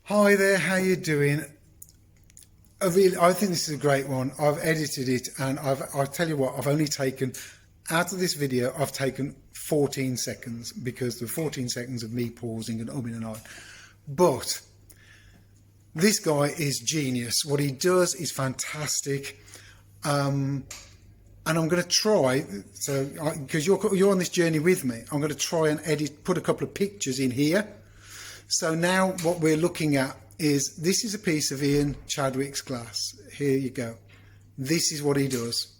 Hi there, how you doing? I think this is a great one. I've edited it, and I'll tell you what, I've only taken, out of this video, I've taken 14 seconds because there were 14 seconds of me pausing and umming and ahhing. But this guy is genius. What he does is fantastic. And I'm going to try, so because you're on this journey with me, I'm going to try and put a couple of pictures in here. So now what we're looking at is, this is a piece of Ian Chadwick's glass. Here you go. This is what he does.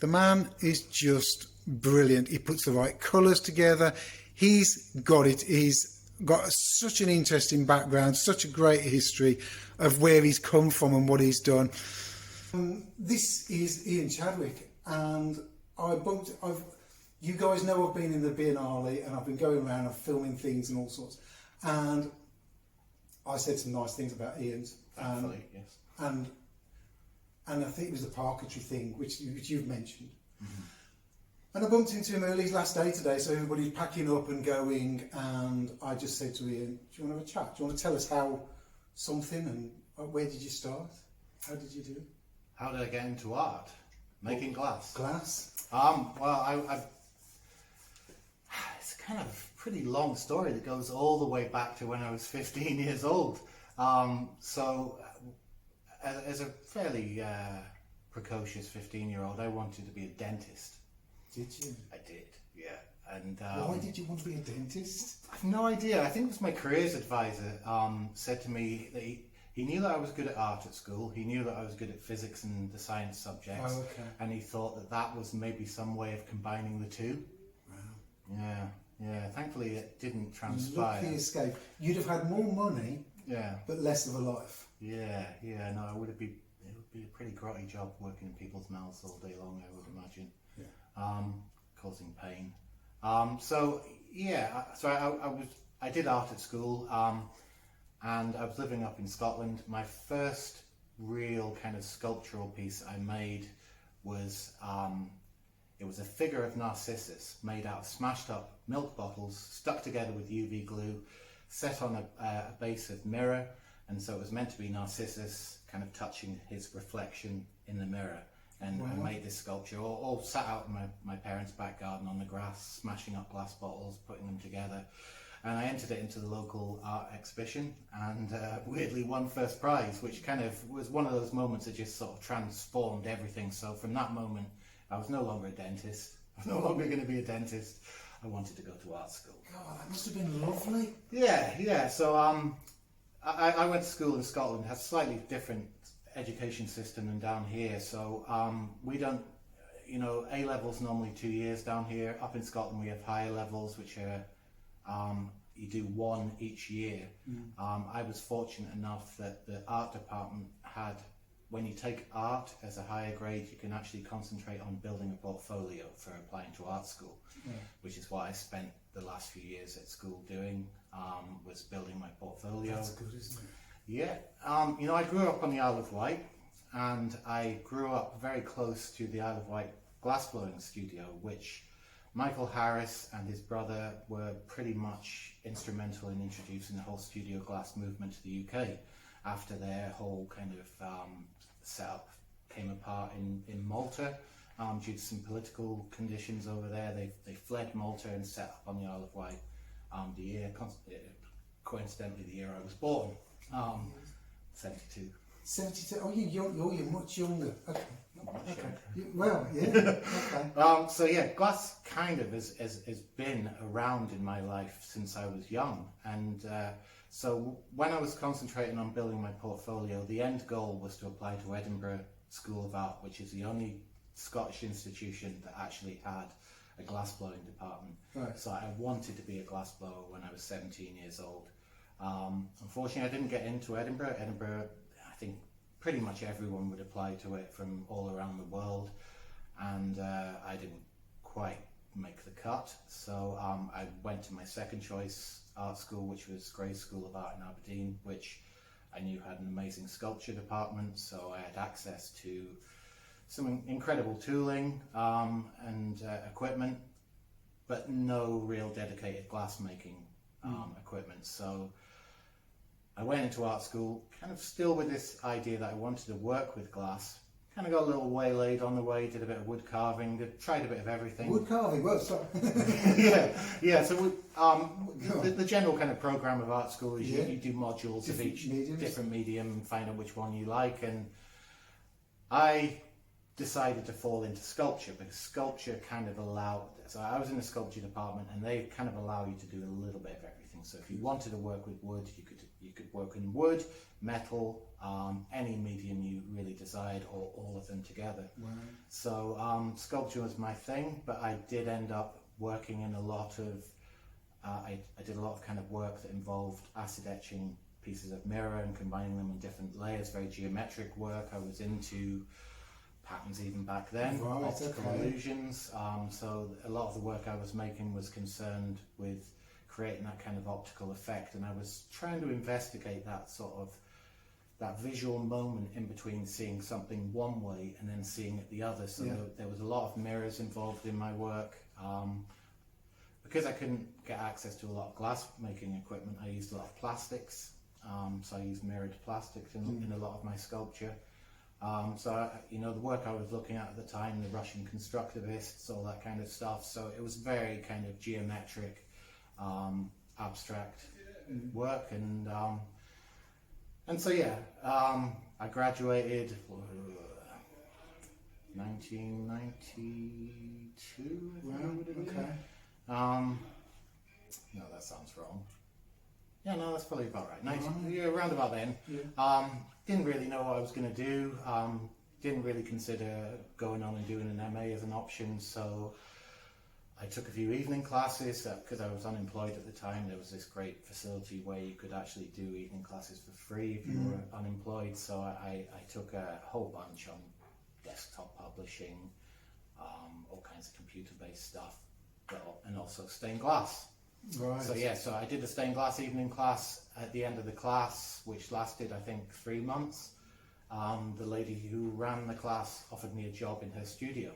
The man is just brilliant. He puts the right colours together. He's got it. He's got such an interesting background, such a great history of where he's come from and what he's done. This is Ian Chadwick, and you guys know I've been in the Biennale and I've been going around and filming things and all sorts. And I said some nice things about Ian's. Yes. And I think it was the parquetry thing, which you've mentioned. Mm-hmm. And I bumped into him early, his last day today, so everybody's packing up and going. And I just said to Ian, do you want to have a chat? Do you want to tell us how something, and where did you start? How did you do it? How did I get into art? Making glass. Glass? Well, it's kind of a pretty long story that goes all the way back to when I was 15 years old. So, as a fairly precocious 15-year-old, I wanted to be a dentist. Did you? I did, yeah. And why did you want to be a dentist? I've no idea. I think it was my careers advisor said to me that he knew that I was good at art at school. He knew that I was good at physics and the science subjects. Oh, okay. And he thought that that was maybe some way of combining the two. Wow. Yeah. Thankfully, it didn't transpire. Lucky escape. You'd have had more money, yeah, but less of a life. Yeah. No, it would be a pretty grotty job working in people's mouths all day long, I would imagine. Yeah. Causing pain. So I did art at school. And I was living up in Scotland. My first real kind of sculptural piece I made was, it was a figure of Narcissus made out of smashed up milk bottles, stuck together with UV glue, set on a base of mirror. And so it was meant to be Narcissus kind of touching his reflection in the mirror. And wow. I made this sculpture, all sat out in my parents' back garden on the grass, smashing up glass bottles, putting them together. And I entered it into the local art exhibition and weirdly won first prize, which kind of was one of those moments that just sort of transformed everything. So from that moment, I was no longer a dentist. I was no longer going to be a dentist. I wanted to go to art school. God, that must have been lovely. Yeah. So I went to school in Scotland, has a slightly different education system than down here. So we don't, A-levels normally 2 years down here. Up in Scotland, we have higher levels, which are you do one each year. I was fortunate enough that the art department had, when you take art as a higher grade, you can actually concentrate on building a portfolio for applying to art school, which is what I spent the last few years at school doing, was building my portfolio. That's good, isn't it? Yeah. I grew up on the Isle of Wight, and I grew up very close to the Isle of Wight glassblowing studio, which Michael Harris and his brother were pretty much instrumental in introducing the whole studio glass movement to the UK after their whole kind of setup came apart in Malta due to some political conditions over there. They fled Malta and set up on the Isle of Wight coincidentally the year I was born, 72. 72. Oh, you're much younger. Okay. Okay. Well, yeah. Okay. So yeah, glass kind of has been around in my life since I was young, and so when I was concentrating on building my portfolio, the end goal was to apply to Edinburgh School of Art, which is the only Scottish institution that actually had a glassblowing department. Right. So I wanted to be a glassblower when I was 17 years old. Unfortunately, I didn't get into Edinburgh. Edinburgh, I think pretty much everyone would apply to it from all around the world, and I didn't quite make the cut. So I went to my second choice art school, which was Gray's School of Art in Aberdeen, which I knew had an amazing sculpture department, so I had access to some incredible tooling and equipment, but no real dedicated glass making equipment. So I went into art school, kind of still with this idea that I wanted to work with glass. Kind of got a little waylaid on the way, did a bit of wood carving, tried a bit of everything. Wood carving, well, sorry. yeah. So the general kind of program of art school is you do modules of each different medium and find out which one you like. And I decided to fall into sculpture because sculpture kind of allowed. So I was in the sculpture department, and they kind of allow you to do a little bit of everything. So if you wanted to work with wood, you could work in wood, metal, any medium you really desired, or all of them together. Wow. So sculpture was my thing, but I did end up working in a lot of. I did a lot of kind of work that involved acid etching pieces of mirror and combining them in different layers. Very geometric work. I was into patterns even back then, right, optical okay. illusions. So a lot of the work I was making was concerned with creating that kind of optical effect, and I was trying to investigate that sort of that visual moment in between seeing something one way and then seeing it the other. So there was a lot of mirrors involved in my work. Because I couldn't get access to a lot of glass making equipment, I used a lot of plastics. So I used mirrored plastics in a lot of my sculpture. The work I was looking at the time, the Russian constructivists, all that kind of stuff. So it was very kind of geometric, abstract work, and I graduated 1992. Okay. No, that sounds wrong. Yeah, no, that's probably about right. Around about then. Yeah. Didn't really know what I was going to do. Didn't really consider going on and doing an MA as an option. So I took a few evening classes because I was unemployed at the time. There was this great facility where you could actually do evening classes for free if you were unemployed. So I took a whole bunch on desktop publishing, all kinds of computer-based stuff, and also stained glass. Right. So I did a stained glass evening class. At the end of the class, which lasted I think 3 months, the lady who ran the class offered me a job in her studio,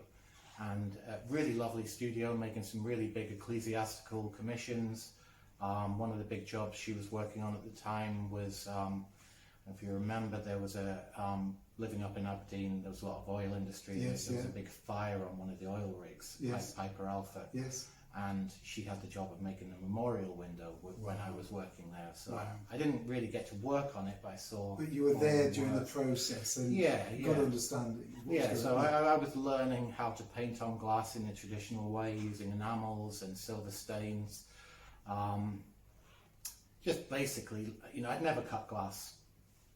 and a really lovely studio, making some really big ecclesiastical commissions. One of the big jobs she was working on at the time was, if you remember, there was a living up in Aberdeen, there was a lot of oil industry. There was a big fire on one of the oil rigs, Piper Alpha. Yes. And she had the job of making a memorial window when I was working there. So I didn't really get to work on it, but I saw. But you were there during the process, and you got understanding. So I was learning how to paint on glass in the traditional way, using enamels and silver stains. Just basically, I'd never cut glass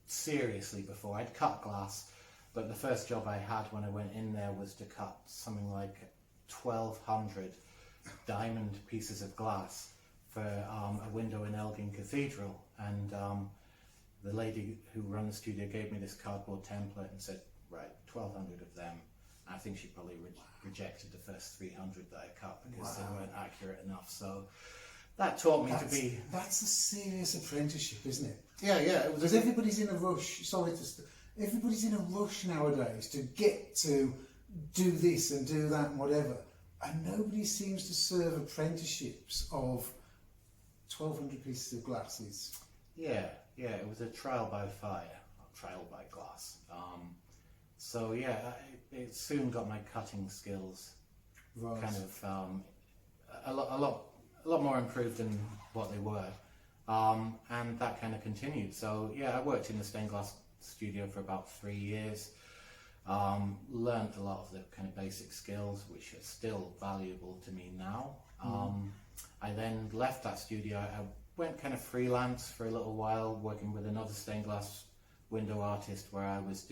seriously before. I'd cut glass, but the first job I had when I went in there was to cut something like 1,200 diamond pieces of glass for a window in Elgin Cathedral, and the lady who ran the studio gave me this cardboard template and said, right, 1,200 of them. I think she probably rejected the first 300 that I cut because they weren't accurate enough. So that taught me to be. That's a serious apprenticeship, isn't it? Yeah. It was because everybody's in a rush. Everybody's in a rush nowadays to get to do this and do that and whatever. And nobody seems to serve apprenticeships of 1,200 pieces of glasses. Yeah, it was a trial by fire, trial by glass. It soon got my cutting skills kind of a lot more improved than what they were, and that kind of continued. So I worked in the stained glass studio for about 3 years. Learned a lot of the kind of basic skills, which are still valuable to me now. I then left that studio. I went kind of freelance for a little while, working with another stained glass window artist, where I was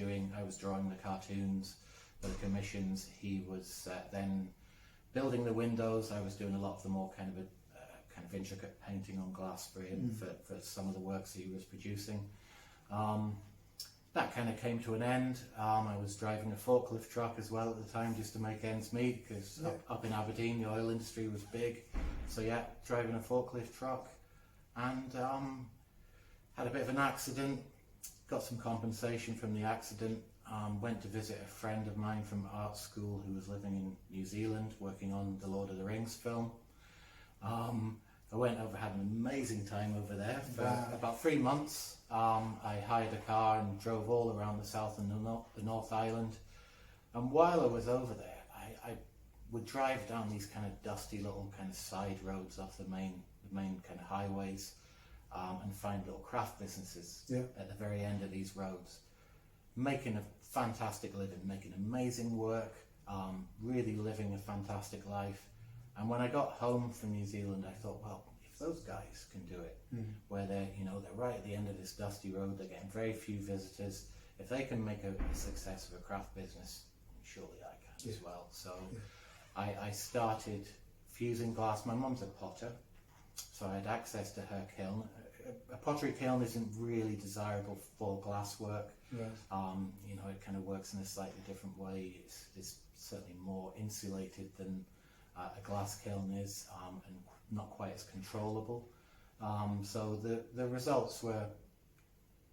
drawing the cartoons for the commissions. He was then building the windows. I was doing a lot of the more kind of intricate painting on glass for him for some of the works he was producing. That kind of came to an end. I was driving a forklift truck as well at the time, just to make ends meet, because up in Aberdeen the oil industry was big. So driving a forklift truck, and had a bit of an accident, got some compensation from the accident, went to visit a friend of mine from art school who was living in New Zealand working on the Lord of the Rings film. I went over, had an amazing time over there for about 3 months. I hired a car and drove all around the South and the North Island. And while I was over there, I would drive down these kind of dusty little kind of side roads off the main kind of highways, and find little craft businesses at the very end of these roads, making a fantastic living, making amazing work, really living a fantastic life. And when I got home from New Zealand, I thought, well, if those guys can do it, where they're right at the end of this dusty road, they're getting very few visitors. If they can make a success of a craft business, surely I can as well. So I started fusing glass. My mum's a potter, so I had access to her kiln. A pottery kiln isn't really desirable for glass work. Right. It kind of works in a slightly different way. It's certainly more insulated than a glass kiln is, and not quite as controllable. So the results were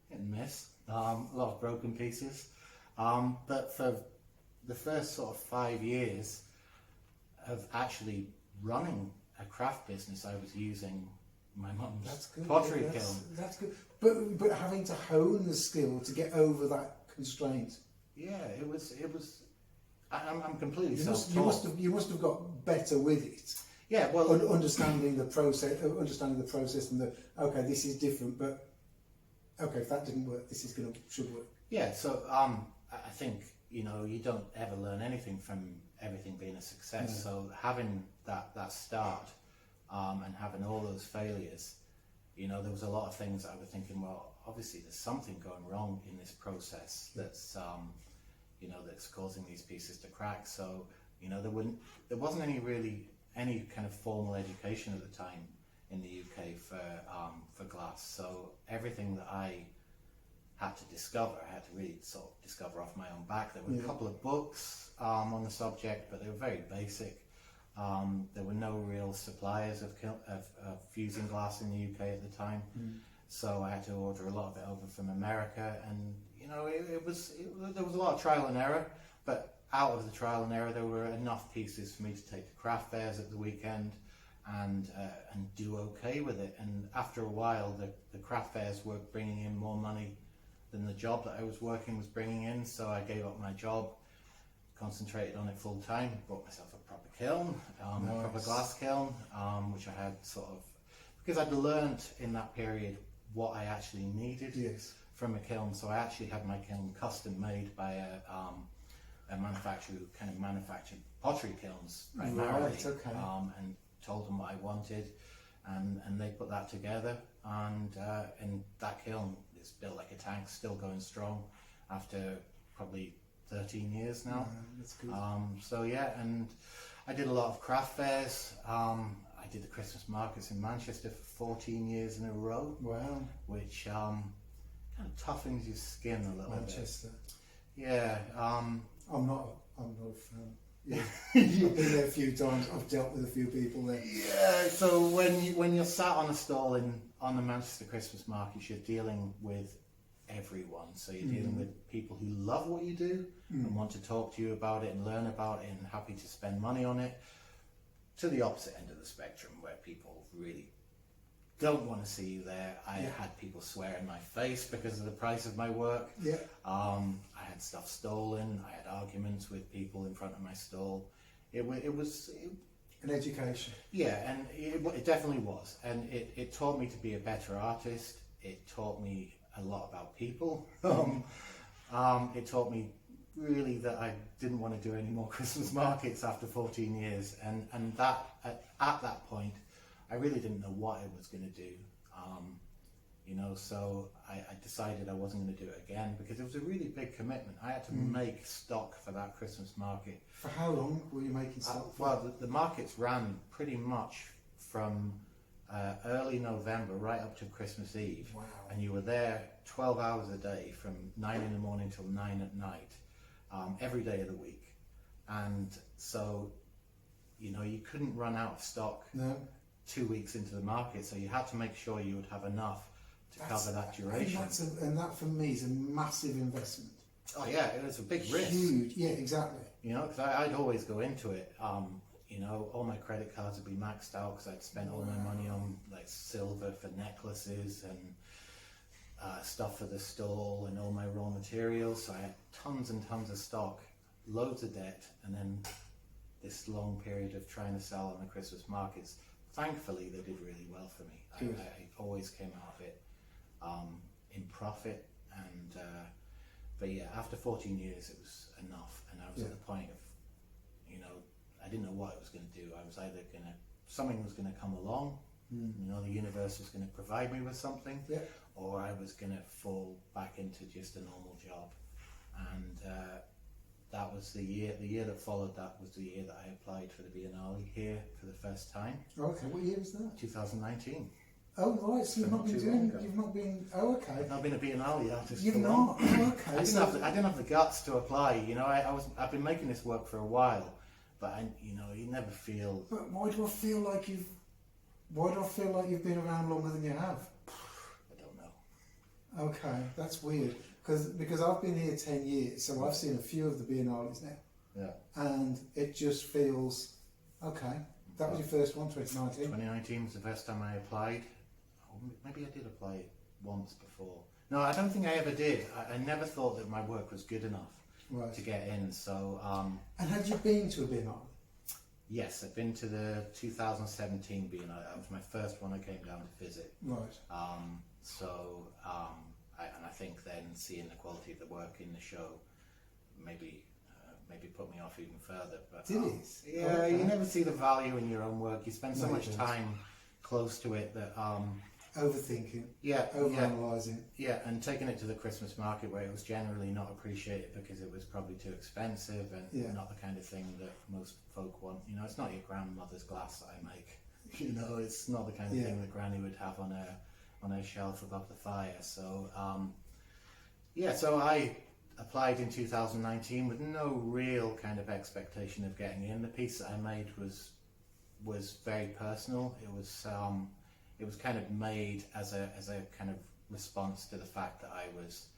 hit and miss, a lot of broken pieces. But for the first sort of 5 years of actually running a craft business, I was using my mum's pottery kiln. That's good. But having to hone the skill to get over that constraint. Yeah, it was. I'm completely self-taught. You must have got better with it. Yeah, well, understanding the process, and this is different, but okay, if that didn't work, this should work. Yeah, so I think you don't ever learn anything from everything being a success. No. So having that start, and having all those failures, there was a lot of things that I was thinking, well, obviously there's something going wrong in this process that's that's causing these pieces to crack. So there wasn't any kind of formal education at the time in the UK for glass. So everything that I had to discover, I had to really sort of discover off my own back. There were a couple of books on the subject, but they were very basic. There were no real suppliers of fusing glass in the UK at the time, so I had to order a lot of it over from America, and there was a lot of trial and error. But out of the trial and error, there were enough pieces for me to take to craft fairs at the weekend and do okay with it. And after a while, the craft fairs were bringing in more money than the job that I was working was bringing in, so I gave up my job, concentrated on it full time, bought myself a proper kiln, a proper glass kiln, which I had sort of, because I'd learned in that period what I actually needed from a kiln. So I actually had my kiln custom made by a manufacturer who kind of manufactured pottery kilns primarily, and told them what I wanted, and they put that together, and that kiln is built like a tank, still going strong after probably 13 years now. That's good. So yeah, and I did a lot of craft fairs. I did the Christmas markets in Manchester for 14 years in a row. Wow. Which kind of toughens your skin a little Manchester. bit. Yeah. I'm not a fan. Yeah. I've been there a few times. I've dealt with a few people there. Yeah. So when you're sat on a stall on the Manchester Christmas markets, you're dealing with everyone. So you're dealing with people who love what you do and want to talk to you about it and learn about it and happy to spend money on it, to the opposite end of the spectrum where people really don't want to see you there. I had people swear in my face because of the price of my work. Yeah. I had stuff stolen. I had arguments with people in front of my stall. It was an education. Yeah, and it definitely was. And it taught me to be a better artist. It taught me a lot about people. It taught me really that I didn't want to do any more Christmas markets after 14 years, and that at that point I really didn't know what I was going to do, so I decided I wasn't going to do it again because it was a really big commitment. I had to make stock for that Christmas market. For how long were you making stock? Well, the markets ran pretty much from early November right up to Christmas Eve. Wow. And you were there 12 hours a day from 9 in the morning till 9 at night, every day of the week. And so, you couldn't run out of stock 2 weeks into the market, so you had to make sure you would have enough to cover that duration. And that for me is a massive investment. Oh yeah, it was a big risk. Huge, yeah, exactly. Because I'd always go into it. All my credit cards would be maxed out because I'd spent all my money on like silver for necklaces and stuff for the stall and all my raw materials. So I had tons and tons of stock, loads of debt, and then this long period of trying to sell on the Christmas markets. Thankfully, they did really well for me. I always came out of it in profit, and but yeah, after 14 years, it was enough, and I was at the point of, you know, I didn't know what I was going to do. I was either something was going to come along, you know, the universe was going to provide me with something, or I was going to fall back into just a normal job, and that was the year. The year that followed that was the year that I applied for the Biennale here for the first time. Okay, what year was that? 2019. Oh right, so you've not been. Oh okay. I've not been a Biennale artist. You've for not. long. Oh, okay. I didn't have the guts to apply. You know, I've been making this work for a while, but you know, you never feel. But why do I feel like you've been around longer than you have? I don't know. Okay, that's weird. Because I've been here 10 years, so I've seen a few of the Biennales now. Yeah. And it just feels, okay, that was your first one, 2019? 2019 was the first time I applied. Or maybe I did apply once before. No, I don't think I ever did. I never thought that my work was good enough to get in, so... And had you been to a Biennale? Yes, I've been to the 2017 Biennale. That was my first one I came down to visit. Right. And I think then seeing the quality of the work in the show maybe put me off even further. But Did it? yeah, okay. You never see the value in your own work. You spend so much time close to it that overthinking. Yeah. Overanalyzing. Yeah, and taking it to the Christmas market where it was generally not appreciated because it was probably too expensive and not the kind of thing that most folk want. You know, it's not your grandmother's glass that I make. You know, it's not the kind of thing that Granny would have on a shelf above the fire. So so I applied in 2019 with no real kind of expectation of getting in. The piece that I made was very personal. It was kind of made as a kind of response to the fact that I was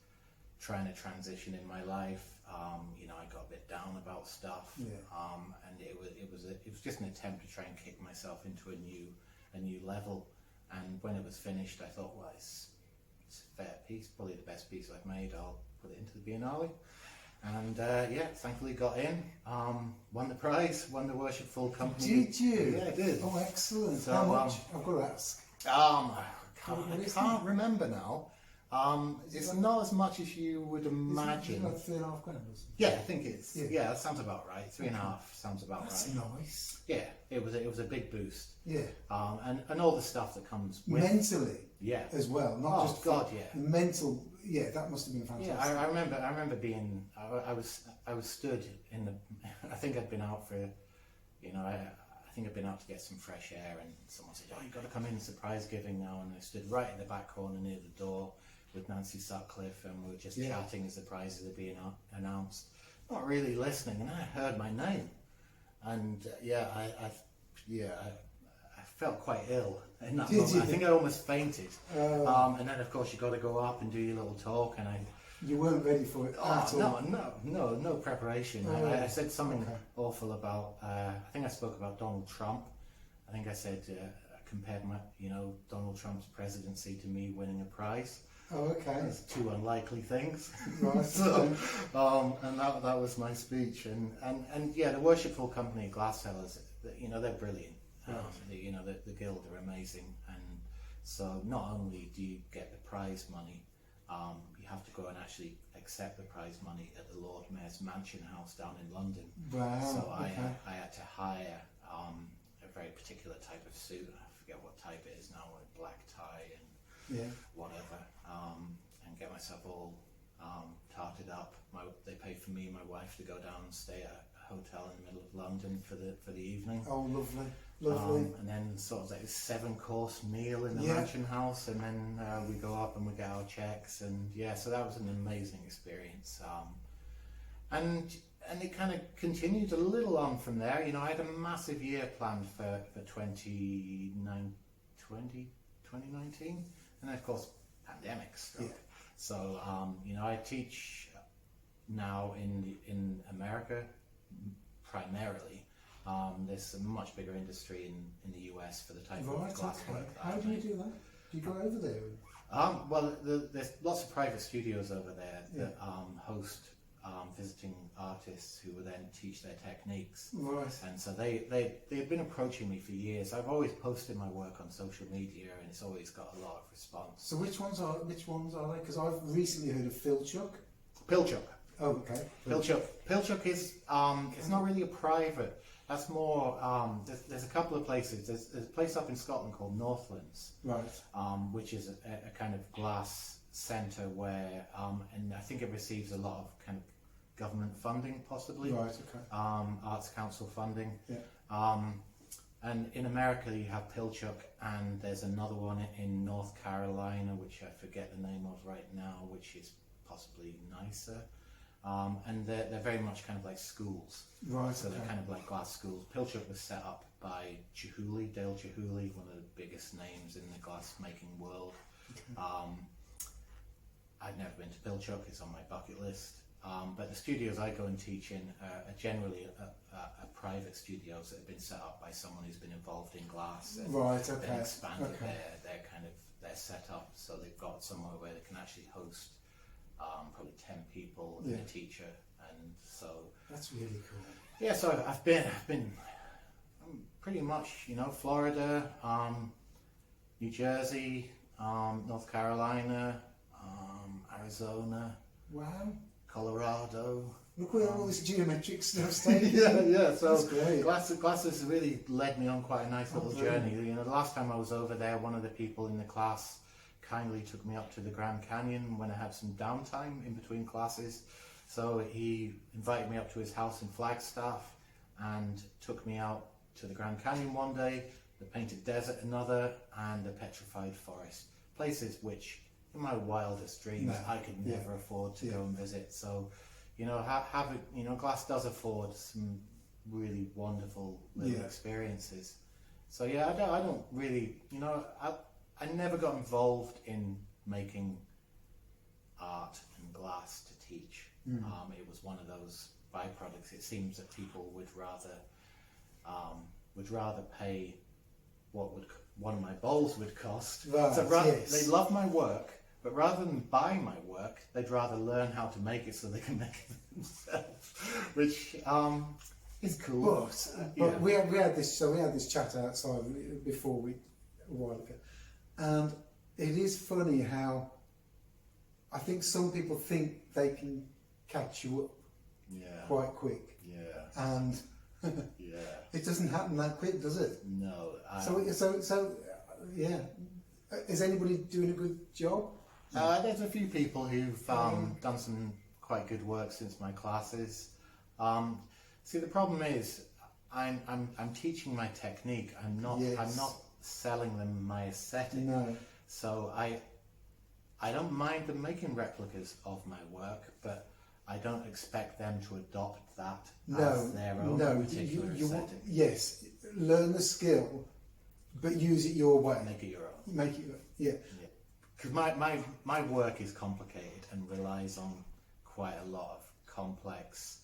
trying to transition in my life. You know, I got a bit down about stuff, and it was just an attempt to try and kick myself into a new level. And when it was finished, I thought, well, it's a fair piece, probably the best piece I've made. I'll put it into the Biennale. And thankfully got in, won the prize, won the Worshipful Company. Did you? Yeah, I did. Oh, excellent. So, how much? I've got to ask. I can't remember now. It's not as much as you would imagine. Is it like £3.5 grand or something? Yeah, I think it's. Yeah, that sounds about right. 3.5 sounds about right. That's nice. Yeah, it was a big boost. Yeah. And all the stuff that comes with mentally. Yeah. As well, not just God, mental. Yeah, that must have been fantastic. Yeah, I remember being. I was stood in the. I think I'd been out for, you know, I think I'd been out to get some fresh air, and someone said, "Oh, you've got to come in surprise giving now." And I stood right in the back corner near the door with Nancy Sutcliffe, and we were just chatting as the prizes are being announced, not really listening. And I heard my name, and I felt quite ill in that moment. I think I almost fainted. And then, of course, you got to go up and do your little talk, and you weren't ready for it at all. No preparation. I said something awful about. I think I spoke about Donald Trump. I think I said compared Donald Trump's presidency to me winning a prize. Oh, okay. It's two unlikely things. Right. So, and that was my speech. And the Worshipful Company Glassellers, you know, they're brilliant. Right. The guild are amazing, and so not only do you get the prize money, you have to go and actually accept the prize money at the Lord Mayor's Mansion House down in London. Wow. So I had to hire a very particular type of suit. I forget what type it is now, with black tie and whatever, and get myself all tarted up. They paid for me and my wife to go down and stay at a hotel in the middle of London for the evening. Oh, lovely. Lovely. And then sort of like a 7-course meal in the mansion house, and then we go up and we get our checks, and so that was an amazing experience. And it kind of continued a little on from there. You know, I had a massive year planned for 2019, and then of course pandemic struck. Yeah. So I teach now in America primarily. There's a much bigger industry in the US for the type of glass work. How do you do that? Do you go over there? Well, there's lots of private studios over there that host visiting artists who will then teach their techniques. Right. And so they've been approaching me for years. I've always posted my work on social media, and it's always got a lot of response. So which ones are they? Because I've recently heard of Philchuck. Pilchuck. Oh, okay. Pilchuck is it's not really a private. That's more. There's a couple of places. There's a place up in Scotland called Northlands, Right. which is a kind of glass centre where, and I think it receives a lot of kind of government funding, possibly. Right. Okay. Arts Council funding. Yeah. And in America you have Pilchuck, and there's another one in North Carolina, which I forget the name of right now, which is possibly nicer. And they're very much kind of like schools. Right. So they're kind of like glass schools. Pilchuck was set up by Dale Chihuly, one of the biggest names in the glass making world. Okay. I've never been to Pilchuck, it's on my bucket list. But the studios I go and teach in are generally a private studios that have been set up by someone who's been involved in glass. And right, okay. Then expanded their kind of their setup, so they've got somewhere where they can actually host probably 10 people and a teacher, and so that's really cool. Yeah, so I've been pretty much, Florida, New Jersey, North Carolina, Arizona. Wow. Colorado. Look at all this geometric stuff staying. yeah. So that's great. Glass has really led me on quite a nice little journey. The last time I was over there, one of the people in the class kindly took me up to the Grand Canyon when I had some downtime in between classes. So he invited me up to his house in Flagstaff and took me out to the Grand Canyon one day, the Painted Desert another, and the Petrified Forest. Places which, in my wildest dreams, I could never afford to go and visit. So, Glass does afford some really wonderful little experiences. So yeah, I don't really, I never got involved in making art and glass to teach. It was one of those byproducts. It seems that people would rather pay what one of my bowls would cost. Right, so they love my work, but rather than buy my work, they'd rather learn how to make it so they can make it themselves, which is cool. But we had this chat outside before a while ago, and it is funny how I think some people think they can catch you up quite quick. Yeah. And it doesn't happen that quick, does it? No. So is anybody doing a good job? There's a few people who've done some quite good work since my classes. See, the problem is I'm teaching my technique. I'm not selling them my aesthetic. No. So I don't mind them making replicas of my work, but I don't expect them to adopt that as their own particular aesthetic. Yes, learn the skill, but use it your way. Make it your own. Make it, yeah. Because my work is complicated and relies on quite a lot of complex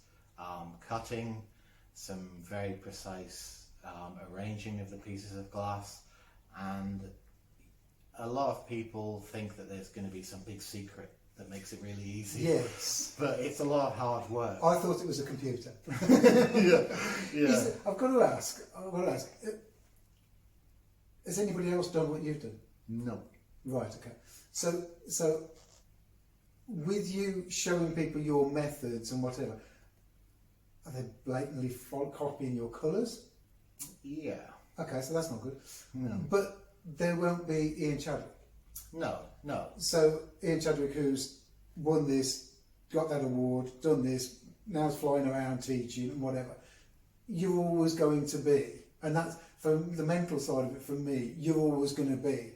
cutting, some very precise arranging of the pieces of glass, and a lot of people think that there's going to be some big secret that makes it really easy. Yes. But it's a lot of hard work. I thought it was a computer. Yeah. I've got to ask, has anybody else done what you've done? No. Right, okay. So with you showing people your methods and whatever, are they blatantly copying your colours? Yeah. Okay, so that's not good. But there won't be Ian Chadwick. No. So Ian Chadwick, who's won this, got that award, done this, now is flying around teaching and whatever, you're always going to be, and that's from the mental side of it, for me, you're always going to be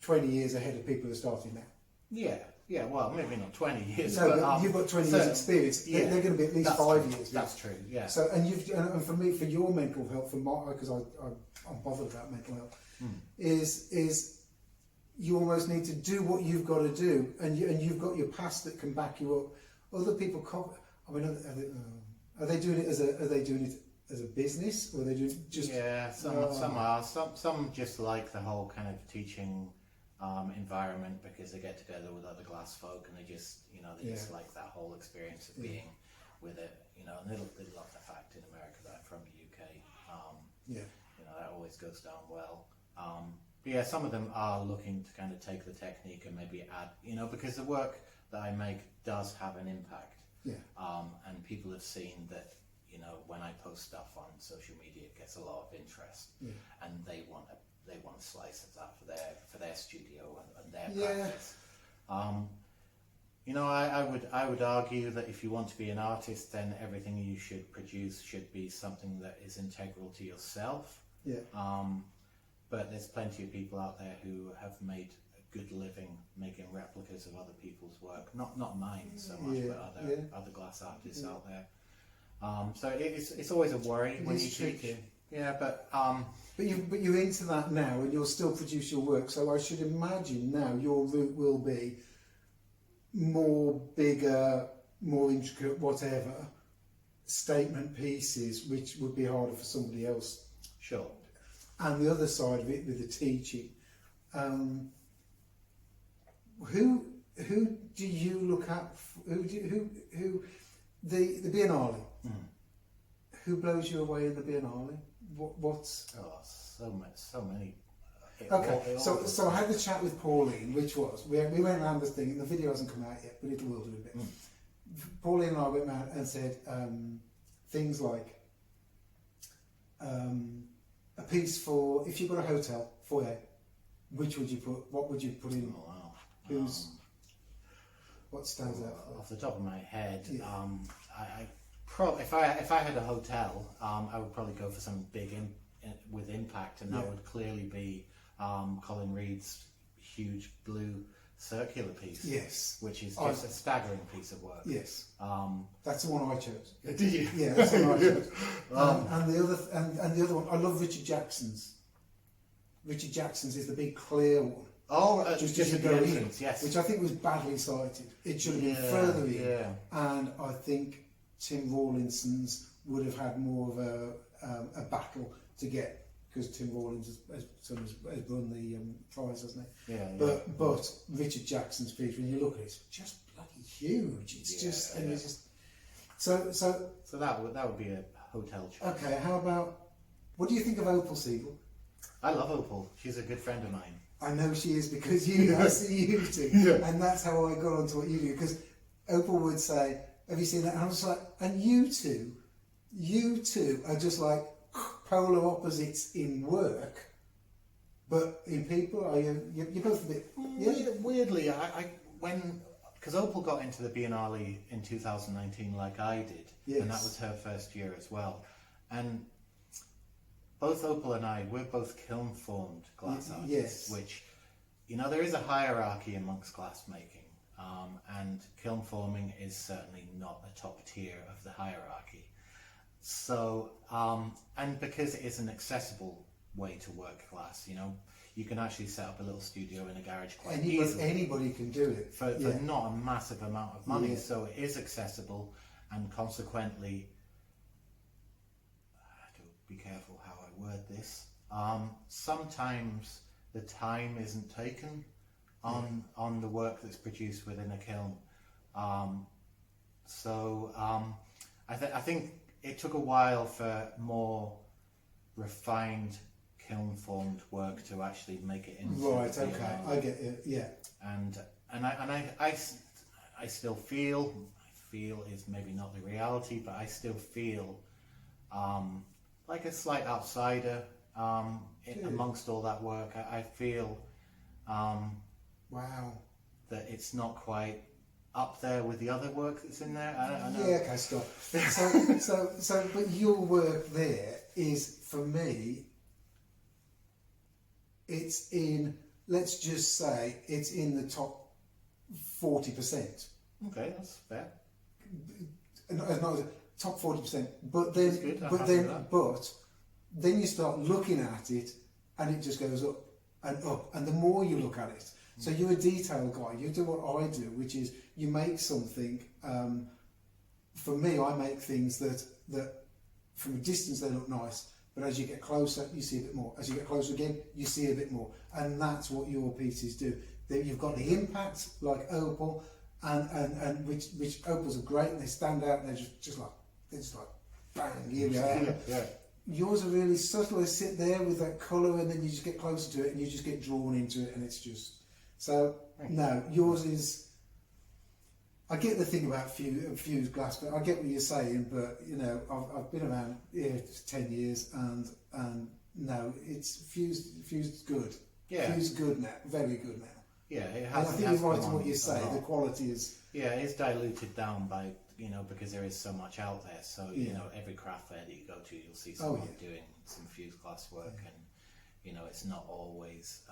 20 years ahead of people who are starting now. Yeah, well, maybe not 20 years. No, but you've got 20 years experience. Yeah, they're going to be at least 5 years. That's true, yeah. So, and for me, for your mental health, because I'm bothered about mental health, is you almost need to do what you've got to do, and you've got your past that can back you up. Other people, are they doing it as a business, or are they doing just? Yeah, some are. Some just like the whole kind of teaching environment because they get together with other glass folk and they just, you know, they just like that whole experience of being with it, you know, and they love the fact in America that I'm from the UK. You know, that always goes down well. But yeah, some of them are looking to kind of take the technique and maybe add, you know, because the work that I make does have an impact. And people have seen that, you know, when I post stuff on social media, it gets a lot of interest, and they want a slice of that for their studio and their practice. You know, I would argue that if you want to be an artist, then everything you should produce should be something that is integral to yourself. But there's plenty of people out there who have made a good living making replicas of other people's work. Not mine so much, but other glass artists out there. So it's always a worry when you teach. Yeah, but you're into that now, and you'll still produce your work. So I should imagine now your route will be more bigger, more intricate, whatever statement pieces, which would be harder for somebody else. Sure. And the other side of it with the teaching, who do you look at? Who the Biennale? Who blows you away in the Biennale? What's so many. Okay, so I had the chat with Pauline, which was we went around the thing, and the video hasn't come out yet, but it will do a bit. Pauline and I went around and said things like a piece for if you've got a hotel foyer, which would you put? What would you put in? Oh, wow. Who's what stands out? Off the top of my head, if I had a hotel, I would probably go for something big with impact, and that would clearly be Colin Reed's huge blue circular piece. Yes, which is just a staggering piece of work. Yes, that's the one I chose. Did you? Yeah, that's the one I chose. And the other one, I love Richard Jackson's. Richard Jackson's is the big clear one. Oh, just to go the in, entrance, yes. Which I think was badly sighted. It should have been further in, and I think Tim Rawlinson's would have had more of a battle to get, because Tim Rawlins has run the prize, hasn't he? But Richard Jackson's piece, when you look at it, it's just bloody huge. It's just so that would be a hotel choice. Okay, how about, what do you think of Opal Siegel? I love Opal. She's a good friend of mine. I know she is, because I see you two, and that's how I got onto what you do. Because Opal would say, "Have you seen that?" And I was like, "And you two are just like polar opposites in work, but in people, are you're both a bit." Weirdly, because Opal got into the Biennale in 2019, like I did, and that was her first year as well, and both Opal and I, we're both kiln-formed glass artists, which, you know, there is a hierarchy amongst glass making, and kiln forming is certainly not the top tier of the hierarchy. So, and because it is an accessible way to work glass, you know, you can actually set up a little studio in a garage quite easily. Anybody can do it. For not a massive amount of money, so it is accessible, and consequently, I have to be careful how I word this. Sometimes the time isn't taken on the work that's produced within a kiln. I think it took a while for more refined kiln-formed work to actually make it into. Right. Okay. I get it. Yeah. And I still feel is maybe not the reality, but I still feel like a slight outsider amongst all that work. I feel wow, that it's not quite up there with the other work that's in there. I know. Yeah, okay, stop. So, but your work there is, for me, it's in, let's just say, it's in the top 40%. Okay, that's fair. Not top 40%, but then you start looking at it, and it just goes up and up, and the more you look at it. So you're a detail guy. You do what I do, which is you make something. For me, I make things that from a distance they look nice, but as you get closer, you see a bit more. As you get closer again, you see a bit more. And that's what your pieces do. You've got the impact like opal, and which opals are great, and they stand out, and they're just like bang, here we are. Yeah. Yours are really subtle. They sit there with that colour, and then you just get closer to it, and you just get drawn into it, and it's just so. No, yours is. I get the thing about fused glass, but I get what you're saying. But you know, I've been around here 10 years, and no, it's fused good. Yeah. Fused good now, very good now. Yeah, it And has. I think you're right in what you say. The quality is. Yeah, it's diluted down by, because there is so much out there. So, every craft fair that you go to, you'll see someone doing some fused glass work, and, it's not always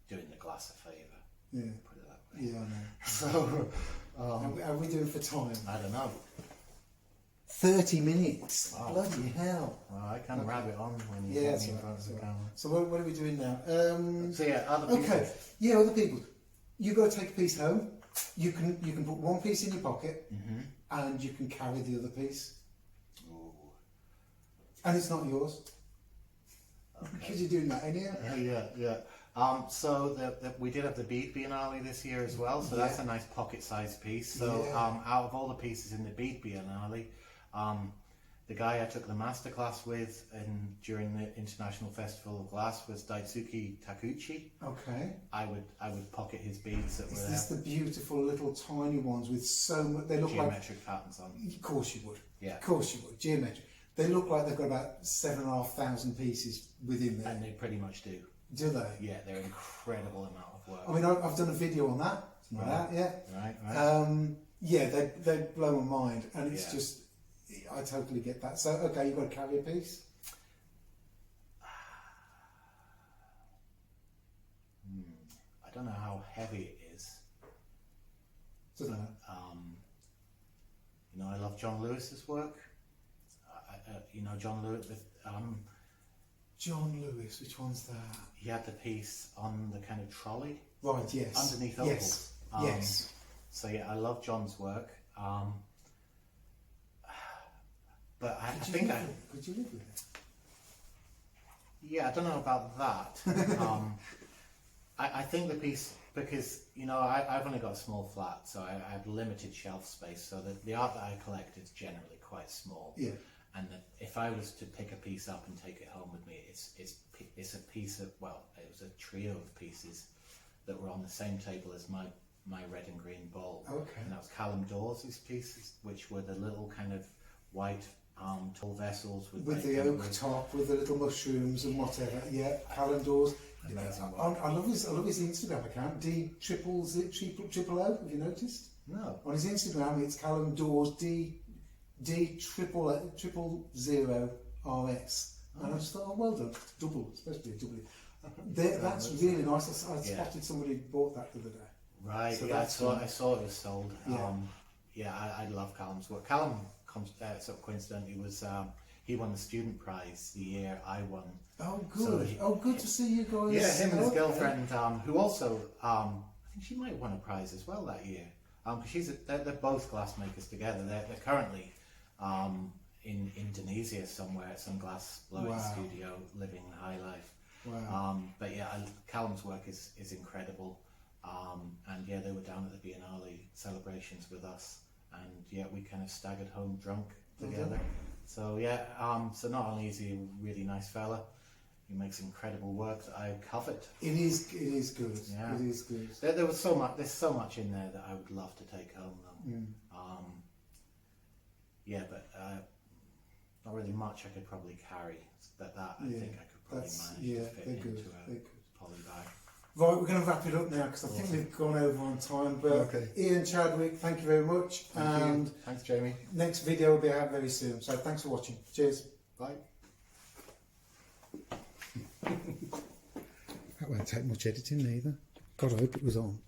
doing the glass a favour. Yeah. Put it that way. Yeah, I know. So, how are we doing for time? I don't know. 30 minutes. Wow. Bloody hell. Well, I can rabbit on when you get me in front of the camera. So what are we doing now? So yeah, other people. Okay. Yeah, other people. You've got to take a piece home. You can put one piece in your pocket, and you can carry the other piece. Ooh. And it's not yours. Okay. Because you're doing that anyhow. Yeah. So we did have the bead Biennale this year as well. So that's a nice pocket-sized piece. So out of all the pieces in the bead Biennale, the guy I took the masterclass with during the International Festival of Glass was Daisuke Takuchi. Okay. I would pocket his beads that were Is there. this the beautiful little tiny ones with so much? They look Geometric patterns on. Of course you would. Yeah. Of course you would. Geometric. They look like they've got about 7,500 pieces within there. And they pretty much do. Do they? Yeah, they're an incredible amount of work. I mean, I've done a video on that. It's not out yet. Right. Yeah, they blow my mind, and it's just, I totally get that. So, okay, you've got to carry a piece. I don't know how heavy it is. Doesn't matter. I love John Lewis's work. John Lewis. John Lewis, which one's that? He had the piece on the kind of trolley. Right, yes. Underneath opal. Yes. Yes. So yeah, I love John's work. But I Could think you live with it? Yeah, I don't know about that. I think the piece, because I've only got a small flat, so I have limited shelf space. So the art that I collect is generally quite small. Yeah. And if I was to pick a piece up and take it home with me, it's a piece of, it was a trio of pieces that were on the same table as my red and green bowl. Okay. And that was Callum Dawes' pieces, which were the little kind of white tall vessels with the oak top, with the little mushrooms and whatever. Yeah, Callum Dawes. I love his Instagram account, triple O. Have you noticed? No. On his Instagram, it's Callum Dawes triple zero RS. And I just thought, well done, double, especially a double. That's really nice. I spotted somebody who bought that the other day. Right, so I saw it was sold. Yeah. I love Callum's work. Callum, sort of coincidentally, he won the student prize the year I won. Oh, good. Good to see you guys. Yeah, him and his girlfriend, who also, I think she might have won a prize as well that year. Because they're both glassmakers together. They're currently in Indonesia somewhere at some glass blowing studio, living the high life. Wow. But yeah, Callum's work is incredible. And yeah, they were down at the Biennale celebrations with us, and yeah, we kind of staggered home drunk together. So yeah, so not only is he a really nice fella, he makes incredible work that I covet. It is good. Yeah. It is good. There's so much in there that I would love to take home though. Yeah, but not really much I could probably carry. But that I think I could probably manage to fit into a poly bag. Right, we're going to wrap it up now because I think we've gone over on time. But Ian Chadwick, thank you very much. Thanks, Jamie. Next video will be out very soon. So thanks for watching. Cheers. Bye. That won't take much editing either. God, I hope it was on.